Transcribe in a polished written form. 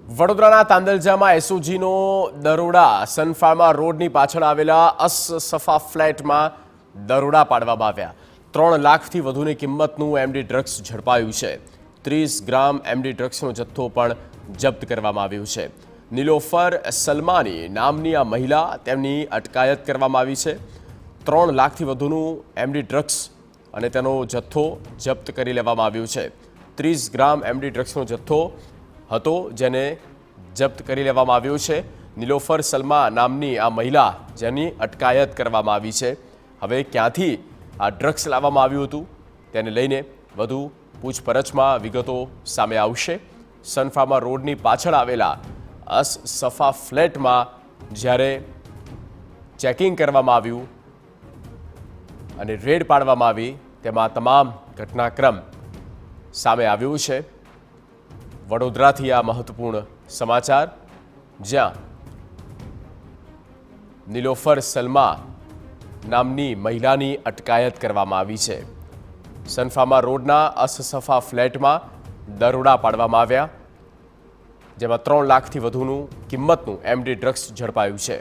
વડોદરાના તાંદલજામાં એસઓજીનો દરોડા સનફાર્મા રોડની પાછળ આવેલા અસસફા ફ્લેટમાં દરોડા પાડવામાં આવ્યા। 3 લાખથી વધુની કિંમતનું એમડી ડ્રગ્સ ઝડપાયું છે। 30 ગ્રામ એમડી ડ્રગ્સનો જથ્થો પણ જપ્ત કરવામાં આવ્યો છે। નિલોફર સલમાની નામની આ મહિલા તેમની અટકાયત કરવામાં આવી છે। 3 લાખથી વધુનું એમડી ડ્રગ્સ અને તેનો જથ્થો જપ્ત કરી લેવામાં આવ્યો છે। 30 ગ્રામ એમડી ડ્રગ્સનો જથ્થો હતો જેને જપ્ત કરી લેવામાં આવ્યો છે। નિલોફર સલમા નામની આ મહિલા જેની અટકાયત કરવામાં આવી છે। હવે ક્યાંથી આ ડ્રગ્સ લાવવામાં આવ્યું હતું તેને લઈને વધુ પૂછપરછમાં વિગતો સામે આવશે। સનફાર્મા રોડની પાછળ આવેલા અસસફા ફ્લેટમાં જ્યારે ચેકિંગ કરવામાં આવ્યું અને રેડ પાડવામાં આવી તેમાં તમામ ઘટનાક્રમ સામે આવ્યો છે। વડોદરાથી આ મહત્વપૂર્ણ સમાચાર, જ્યાં નિલોફર સલમા નામની મહિલાની અટકાયત કરવામાં આવી છે। સનફાર્મા રોડના અસસફા ફ્લેટમાં દરોડા પાડવામાં આવ્યા, જેમાં 3 લાખથી વધુનું કિંમતનું એમડી ડ્રગ્સ ઝડપાયું છે।